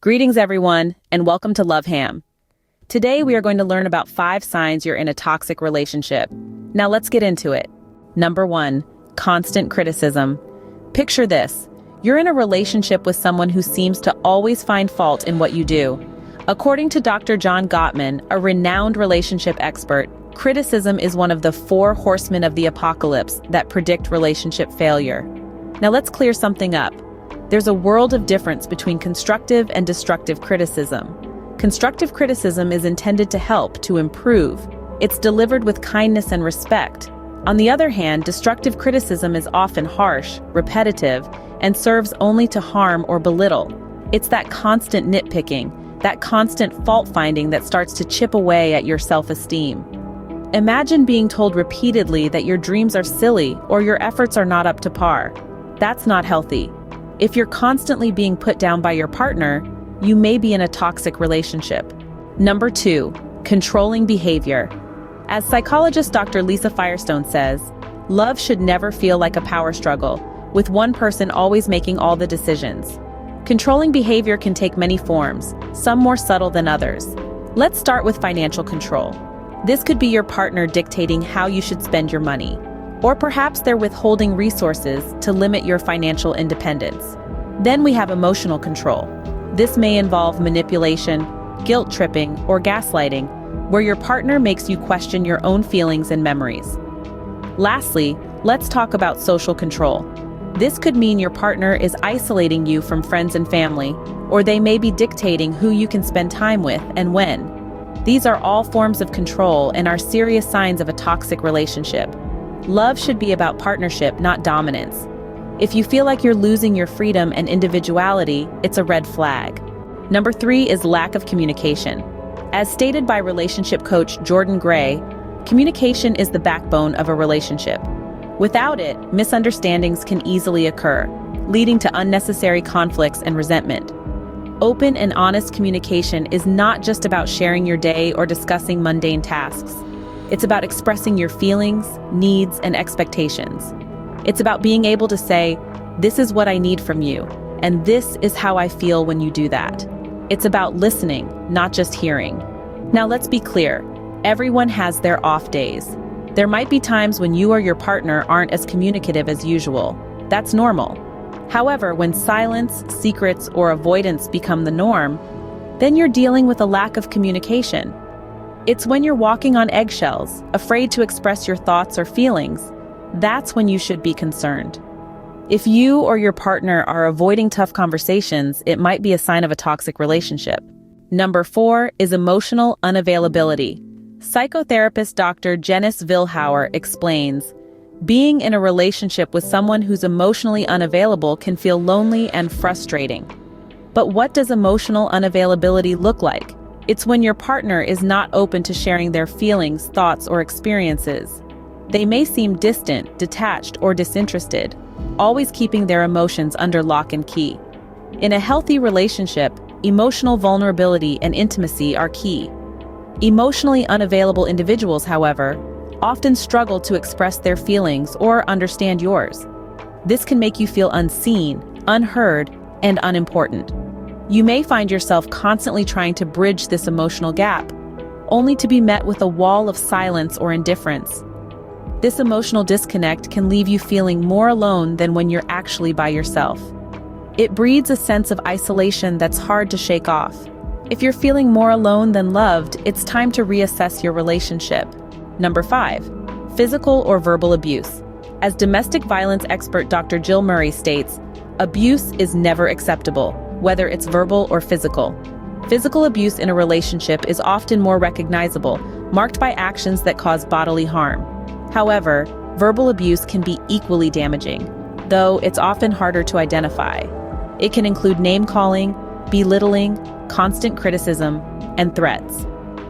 Greetings, everyone, and welcome to Love Ham. Today, we are going to learn about 5 signs you're in a toxic relationship. Now, let's get into it. Number 1, constant criticism. Picture this. You're in a relationship with someone who seems to always find fault in what you do. According to Dr. John Gottman, a renowned relationship expert, criticism is one of the 4 horsemen of the apocalypse that predict relationship failure. Now, let's clear something up. There's a world of difference between constructive and destructive criticism. Constructive criticism is intended to help, to improve. It's delivered with kindness and respect. On the other hand, destructive criticism is often harsh, repetitive, and serves only to harm or belittle. It's that constant nitpicking, that constant fault-finding that starts to chip away at your self-esteem. Imagine being told repeatedly that your dreams are silly or your efforts are not up to par. That's not healthy. If you're constantly being put down by your partner, you may be in a toxic relationship. Number 2, controlling behavior. As psychologist Dr. Lisa Firestone says, love should never feel like a power struggle, with one person always making all the decisions. Controlling behavior can take many forms, some more subtle than others. Let's start with financial control. This could be your partner dictating how you should spend your money. Or perhaps they're withholding resources to limit your financial independence. Then we have emotional control. This may involve manipulation, guilt tripping, or gaslighting, where your partner makes you question your own feelings and memories. Lastly, let's talk about social control. This could mean your partner is isolating you from friends and family, or they may be dictating who you can spend time with and when. These are all forms of control and are serious signs of a toxic relationship. Love should be about partnership, not dominance. If you feel like you're losing your freedom and individuality, it's a red flag. Number 3 is lack of communication. As stated by relationship coach Jordan Gray, communication is the backbone of a relationship. Without it, misunderstandings can easily occur, leading to unnecessary conflicts and resentment. Open and honest communication is not just about sharing your day or discussing mundane tasks. It's about expressing your feelings, needs, and expectations. It's about being able to say, this is what I need from you, and this is how I feel when you do that. It's about listening, not just hearing. Now let's be clear, everyone has their off days. There might be times when you or your partner aren't as communicative as usual. That's normal. However, when silence, secrets, or avoidance become the norm, then you're dealing with a lack of communication. It's when you're walking on eggshells, afraid to express your thoughts or feelings. That's when you should be concerned. If you or your partner are avoiding tough conversations, it might be a sign of a toxic relationship. Number 4 is emotional unavailability. Psychotherapist Dr. Janice Vilhauer explains, being in a relationship with someone who's emotionally unavailable can feel lonely and frustrating. But what does emotional unavailability look like? It's when your partner is not open to sharing their feelings, thoughts, or experiences. They may seem distant, detached, or disinterested, always keeping their emotions under lock and key. In a healthy relationship, emotional vulnerability and intimacy are key. Emotionally unavailable individuals, however, often struggle to express their feelings or understand yours. This can make you feel unseen, unheard, and unimportant. You may find yourself constantly trying to bridge this emotional gap, only to be met with a wall of silence or indifference. This emotional disconnect can leave you feeling more alone than when you're actually by yourself. It breeds a sense of isolation that's hard to shake off. If you're feeling more alone than loved, it's time to reassess your relationship. Number 5, physical or verbal abuse. As domestic violence expert Dr. Jill Murray states, abuse is never acceptable, whether it's verbal or physical. Physical abuse in a relationship is often more recognizable, marked by actions that cause bodily harm. However, verbal abuse can be equally damaging, though it's often harder to identify. It can include name-calling, belittling, constant criticism, and threats.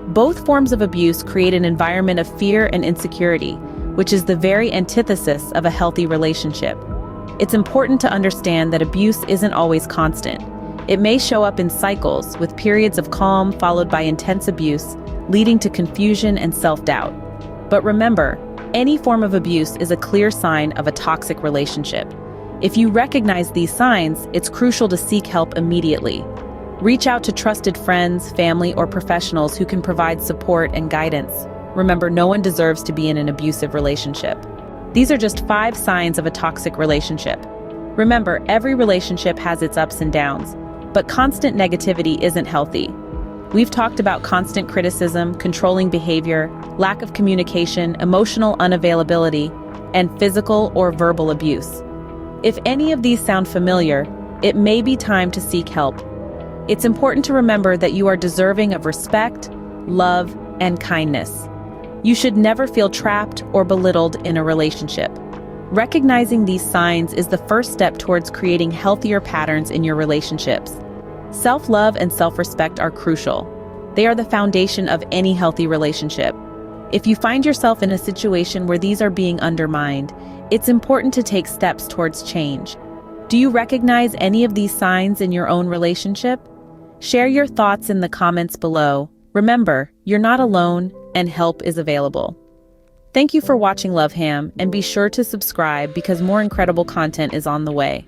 Both forms of abuse create an environment of fear and insecurity, which is the very antithesis of a healthy relationship. It's important to understand that abuse isn't always constant. It may show up in cycles, with periods of calm followed by intense abuse, leading to confusion and self-doubt. But remember, any form of abuse is a clear sign of a toxic relationship. If you recognize these signs, it's crucial to seek help immediately. Reach out to trusted friends, family, or professionals who can provide support and guidance. Remember, no one deserves to be in an abusive relationship. These are just 5 signs of a toxic relationship. Remember, every relationship has its ups and downs, but constant negativity isn't healthy. We've talked about constant criticism, controlling behavior, lack of communication, emotional unavailability, and physical or verbal abuse. If any of these sound familiar, it may be time to seek help. It's important to remember that you are deserving of respect, love, and kindness. You should never feel trapped or belittled in a relationship. Recognizing these signs is the first step towards creating healthier patterns in your relationships. Self-love and self-respect are crucial. They are the foundation of any healthy relationship. If you find yourself in a situation where these are being undermined, it's important to take steps towards change. Do you recognize any of these signs in your own relationship? Share your thoughts in the comments below. Remember, you're not alone, and help is available. Thank you for watching Love Ham, and be sure to subscribe because more incredible content is on the way.